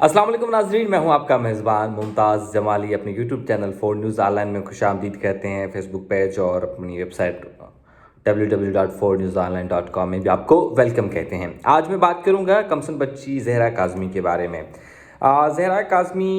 अस्सलाम वालेकुम नाजरीन, मैं हूं आपका मेज़बान मुमताज़ जमाली। अपने यूट्यूब चैनल 4 न्यूज़ ऑनलाइन में खुशामदीद कहते हैं। फेसबुक पेज और अपनी वेबसाइट www.4newsonline.com में भी आपको वेलकम कहते हैं। आज मैं बात करूंगा कमसन बच्ची ज़हरा काज़मी के बारे में। ज़हरा काज़मी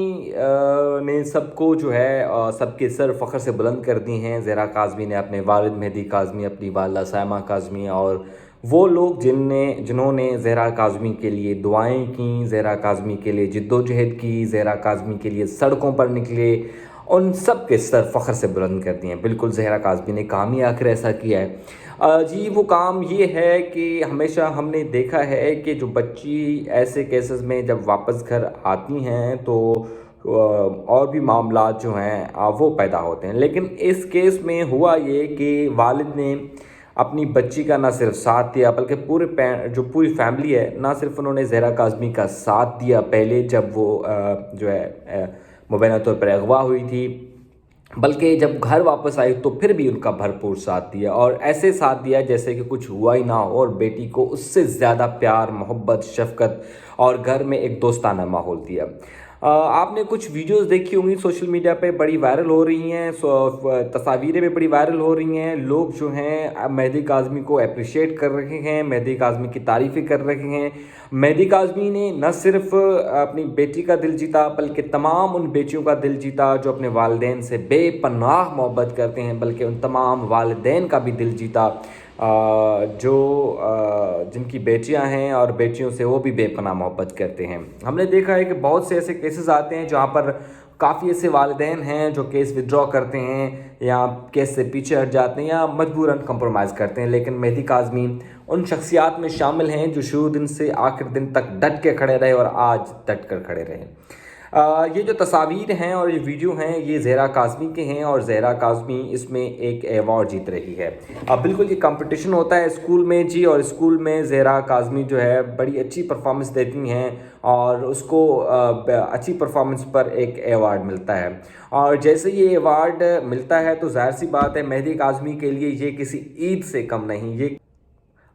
ने सबको जो है सबके सर फ़ख्र से बुलंद कर दी हैं। ज़हरा काज़मी ने अपने वालिद मेहदी काज़मी, अपनी वालिदा सायमा काज़मी और वो लोग जिन्होंने ज़हरा काज़मी के लिए दुआएं की, ज़हरा काज़मी के लिए जिद्दोजहद की, ज़हरा काज़मी के लिए सड़कों पर निकले, उन सब के सर फ़ख्र से बुलंद कर दिए हैं। बिल्कुल ज़हरा काज़मी ने काम ही आखिर ऐसा किया है। जी, वो काम ये है कि हमेशा हमने देखा है कि जो बच्ची ऐसे केसेस में जब वापस घर आती हैं तो और भी मामलात जो हैं वो पैदा होते हैं। लेकिन इस केस में हुआ ये कि वालिद ने अपनी बच्ची का ना सिर्फ साथ दिया बल्कि जो पूरी फैमिली है, ना सिर्फ उन्होंने ज़हरा काज़मी का साथ दिया पहले जब वो जो है मुबैना तौर पर अगवा हुई थी, बल्कि जब घर वापस आई तो फिर भी उनका भरपूर साथ दिया और ऐसे साथ दिया जैसे कि कुछ हुआ ही ना हो और बेटी को उससे ज़्यादा प्यार, मोहब्बत, शफ़क़त और घर में एक दोस्ताना माहौल दिया। आपने कुछ वीडियोस देखी होंगी सोशल मीडिया पे, बड़ी वायरल हो रही हैं, तस्वीरें भी बड़ी वायरल हो रही हैं। लोग जो हैं मेहदी काज़मी को अप्रिशिएट कर रहे हैं, मेहदी काज़मी की तारीफ़ें कर रहे हैं। मेहदी काज़मी ने न सिर्फ अपनी बेटी का दिल जीता बल्कि तमाम उन बेटियों का दिल जीता जो अपने वालिदैन से बेपनाह मोहब्बत करते हैं, बल्कि उन तमाम वालिदैन का भी दिल जीता जिनकी बेटियां हैं और बेटियों से वो भी बेपनाह मोहब्बत करते हैं। हमने देखा है कि बहुत से ऐसे केसेस आते हैं जहाँ पर काफ़ी ऐसे वालिदैन हैं जो केस विड्रॉ करते हैं या केस से पीछे हट जाते हैं या मजबूरन कंप्रोमाइज़ करते हैं, लेकिन मेहदी काज़मी उन शख्सियात में शामिल हैं जो शुरू दिन से आखिर दिन तक डट के खड़े रहे और आज डट कर खड़े रहे। ये जो तस्वीर हैं और ये वीडियो हैं ये ज़हरा काज़मी के हैं और ज़हरा काज़मी इसमें एक अवार्ड जीत रही है। अब बिल्कुल ये कंपटीशन होता है स्कूल में जी, और स्कूल में ज़हरा काज़मी जो है बड़ी अच्छी परफॉर्मेंस देती हैं और उसको अच्छी परफॉर्मेंस पर एक अवार्ड मिलता है। और जैसे ये अवार्ड मिलता है तो ज़ाहिर सी बात है मेहदी काज़मी के लिए ये किसी ईद से कम नहीं, ये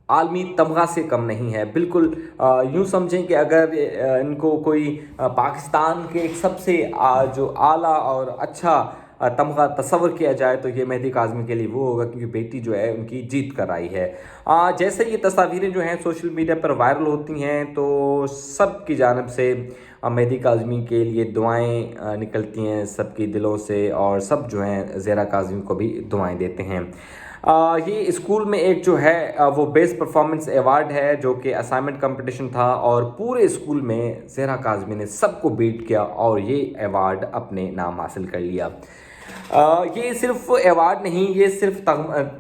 आलमी तमगा से कम नहीं है। बिल्कुल यूँ समझें कि अगर इनको कोई पाकिस्तान के एक सबसे जो आला और अच्छा तमगा तस्वर किया जाए तो ये मेहदी काज़मी के लिए वो होगा, क्योंकि बेटी जो है उनकी जीत कर आई है। जैसे ये तस्वीरें जो हैं सोशल मीडिया पर वायरल होती हैं तो सब की जानिब से मेहदी काज़मी के लिए दुआएं निकलती हैं सबके दिलों से और सब जो हैं ज़हरा काज़मी को भी दुआएं देते हैं। ये स्कूल में एक जो है वो बेस्ट परफॉर्मेंस अवार्ड है जो कि असाइनमेंट कंपटीशन था और पूरे स्कूल में ज़हरा काज़मी ने सबको बीट किया और ये अवार्ड अपने नाम हासिल कर लिया। ये सिर्फ अवार्ड नहीं, ये सिर्फ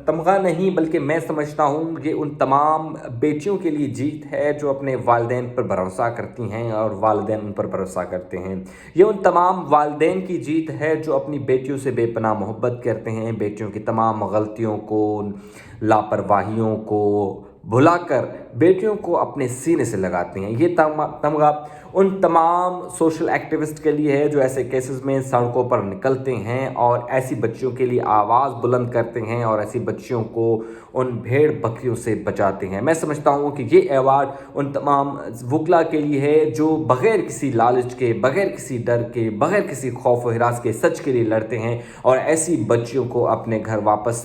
तमगा नहीं, बल्कि मैं समझता हूँ ये उन तमाम बेटियों के लिए जीत है जो अपने वालिदैन पर भरोसा करती हैं और वालिदैन उन पर भरोसा करते हैं। ये उन तमाम वालिदैन की जीत है जो अपनी बेटियों से बेपनाह मोहब्बत करते हैं, बेटियों की तमाम गलतियों को, लापरवाहियों को भुलाकर बेटियों को अपने सीने से लगाते हैं। ये तमगा उन तमाम सोशल एक्टिविस्ट के लिए है जो ऐसे केसेस में सड़कों पर निकलते हैं और ऐसी बच्चियों के लिए आवाज़ बुलंद करते हैं और ऐसी बच्चियों को उन भेड़ बकरियों से बचाते हैं। मैं समझता हूँ कि ये अवार्ड उन तमाम वकला के लिए है जो बग़ैर किसी लालच के, बग़ैर किसी डर के, बग़ैर किसी खौफ व हिरास के सच के लिए लड़ते हैं और ऐसी बच्चियों को अपने घर वापस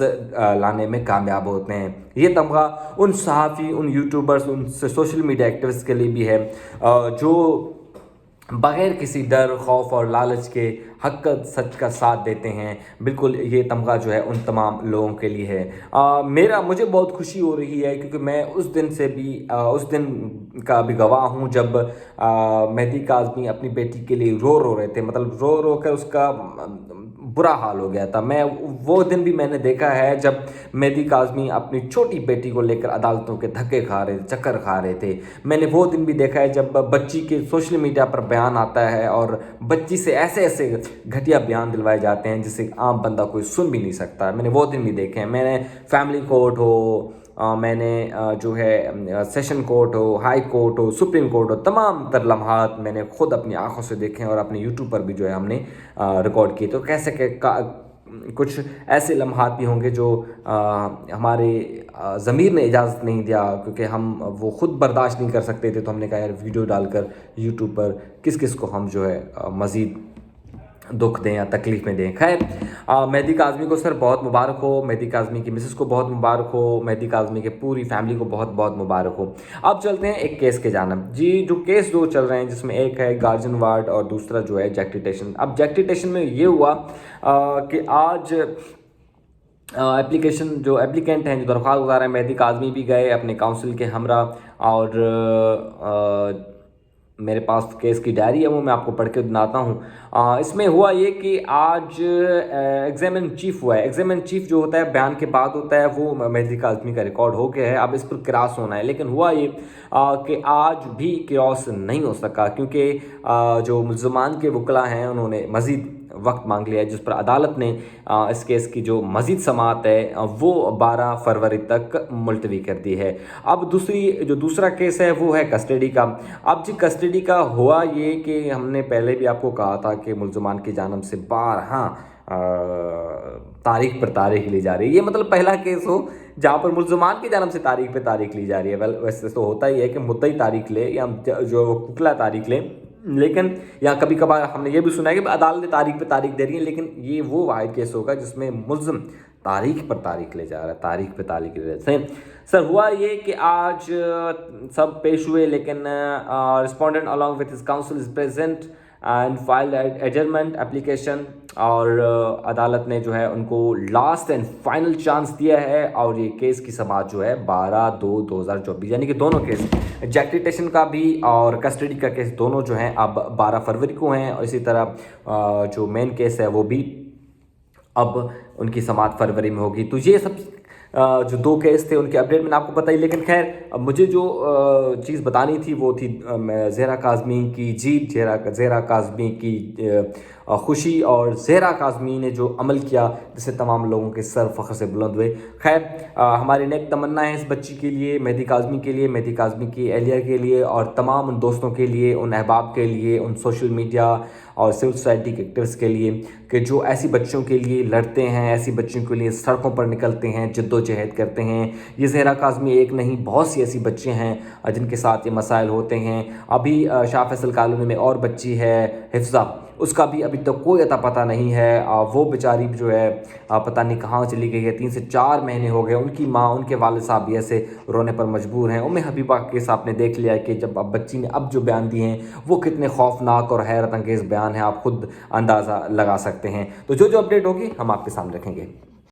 लाने में कामयाब होते हैं। ये तमगा उन सहाफ़ी, उन यूट्यूबर्स, उन सोशल मीडिया एक्टिविस्ट के लिए भी है जो बग़ैर किसी डर, खौफ और लालच के हक़ सच का साथ देते हैं। बिल्कुल ये तमगा जो है उन तमाम लोगों के लिए है। मुझे बहुत खुशी हो रही है क्योंकि मैं उस दिन का भी गवाह हूँ जब मेहदी काज़मी अपनी बेटी के लिए रो रहे थे, मतलब रो रो कर उसका बुरा हाल हो गया था। वो दिन भी मैंने देखा है जब मेहदी काज़मी अपनी छोटी बेटी को लेकर अदालतों के धक्के खा रहे थे, चक्कर खा रहे थे। मैंने वो दिन भी देखा है जब बच्ची के सोशल मीडिया पर बयान आता है और बच्ची से ऐसे ऐसे घटिया बयान दिलवाए जाते हैं जिसे आम बंदा कोई सुन भी नहीं सकता। मैंने वो दिन भी देखे हैं। मैंने फैमिली कोर्ट हो, मैंने जो है सेशन कोर्ट हो, हाई कोर्ट हो, सुप्रीम कोर्ट हो, तमाम तर लम्हात मैंने खुद अपनी आंखों से देखे हैं और अपने यूट्यूब पर भी जो है हमने रिकॉर्ड किए। तो कैसे کچھ ایسے لمحات بھی ہوں گے جو ہمارے ضمیر نے اجازت نہیں دیا، کیونکہ ہم وہ خود برداشت نہیں کر سکتے تھے، تو ہم نے کہا یار ویڈیو ڈال کر یوٹیوب پر کس کس کو ہم جو ہے مزید دکھ دیں یا تکلیف میں دیں۔ خیر، مہدی کاظمی کو سر بہت مبارک ہو، مہدی کاظمی کی مسز کو بہت مبارک ہو، مہدی کاظمی کے پوری فیملی کو بہت بہت مبارک ہو۔ اب چلتے ہیں ایک کیس کے جانب جی، جو کیس دو چل رہے ہیں، جس میں ایک ہے گارجن وارڈ اور دوسرا جو ہے جیکٹی ٹیشن۔ اب جیکٹی ٹیشن میں یہ ہوا کہ آج اپلیکیشن جو اپلیکینٹ ہیں، جو درخواست گزار ہیں، مہدی کاظمی بھی گئے اپنے کاؤنسل کے ہمراہ، اور میرے پاس کیس کی ڈائری ہے، وہ میں آپ کو پڑھ کے بناتا ہوں۔ اس میں ہوا یہ کہ آج ایگزامن چیف ہوا ہے۔ ایگزامن چیف جو ہوتا ہے بیان کے بعد ہوتا ہے، وہ مہدی کاظمی کا ریکارڈ ہو گیا ہے، اب اس پر کراس ہونا ہے۔ لیکن ہوا یہ کہ آج بھی کراس نہیں ہو سکا، کیونکہ جو ملزمان کے وکلاء ہیں انہوں نے مزید وقت مانگ لیا ہے، جس پر عدالت نے اس کیس کی جو مزید سماعت ہے وہ 12 فروری تک ملتوی کر دی ہے۔ اب دوسرا کیس ہے وہ ہے کسٹڈی کا۔ اب جی کسٹڈی کا ہوا یہ کہ ہم نے پہلے بھی آپ کو کہا تھا کہ ملزمان کی جانب سے بارہا تاریخ پر تاریخ لی جا رہی ہے۔ یہ مطلب پہلا کیس ہو جہاں پر ملزمان کی جانب سے تاریخ پہ تاریخ لی جا رہی ہے۔ ویسے تو ہوتا ہی ہے کہ مدعی تاریخ لے یا جو وکلا تاریخ لے، لیکن یا کبھی کبھار ہم نے یہ بھی سنا ہے کہ عدالت تاریخ پہ تاریخ دے رہی ہیں، لیکن یہ وہ واحد کیس ہوگا جس میں ملزم تاریخ پر تاریخ لے جا رہا ہے، تاریخ پہ تاریخ لے رہے ہیں۔ سر ہوا یہ کہ آج سب پیش ہوئے، لیکن respondent along with his counsel is present and filed adjournment application، اور عدالت نے جو ہے ان کو لاسٹ اینڈ فائنل چانس دیا ہے، اور یہ کیس کی سماعت جو ہے 12/2/2024، یعنی کہ دونوں کیس جیکٹی ٹیشن کا بھی اور کسٹڈی کا کیس دونوں جو ہیں اب 12 فروری کو ہیں، اور اسی طرح جو مین کیس ہے وہ بھی اب ان کی سماعت فروری میں ہوگی۔ تو یہ سب جو دو کیس تھے ان کے اپڈیٹ میں نے آپ کو بتائی، لیکن خیر مجھے جو چیز بتانی تھی وہ تھی زہرا کاظمی کی جیت، زہرا کاظمی کی خوشی، اور زہرا کاظمی نے جو عمل کیا جس سے تمام لوگوں کے سر فخر سے بلند ہوئے۔ خیر ہماری نیک تمنا ہے اس بچی کے لیے، مہدی کاظمی کے لیے، مہدی کاظمی کی اہلیہ کے لیے، اور تمام ان دوستوں کے لیے، ان احباب کے لیے، ان سوشل میڈیا اور سول سوسائٹی کے ایکٹیوسٹ کے لیے کہ جو ایسی بچوں کے لیے لڑتے ہیں، ایسی بچوں کے لیے سڑکوں پر نکلتے ہیں، جد و جہد کرتے ہیں۔ یہ زہرا کاظمی ایک نہیں، بہت سی ایسی بچے ہیں جن کے ساتھ یہ مسائل ہوتے ہیں۔ ابھی شاہ فیصل کالونی میں اور بچی ہے حفظہ، اس کا بھی ابھی تک کوئی اتا پتہ نہیں ہے، وہ بیچاری جو ہے پتہ نہیں کہاں چلی گئی ہے، 3 سے 4 مہینے ہو گئے۔ ان کی ماں، ان کے والد صاحب بھی ایسے رونے پر مجبور ہیں۔ حبیبہ کے ساتھ نے دیکھ لیا کہ جب اب بچی نے اب جو بیان دیے ہیں وہ کتنے خوفناک اور حیرت انگیز بیان ہیں، آپ خود اندازہ لگا سکتے ہیں۔ تو جو اپڈیٹ ہوگی ہم آپ کے سامنے رکھیں گے۔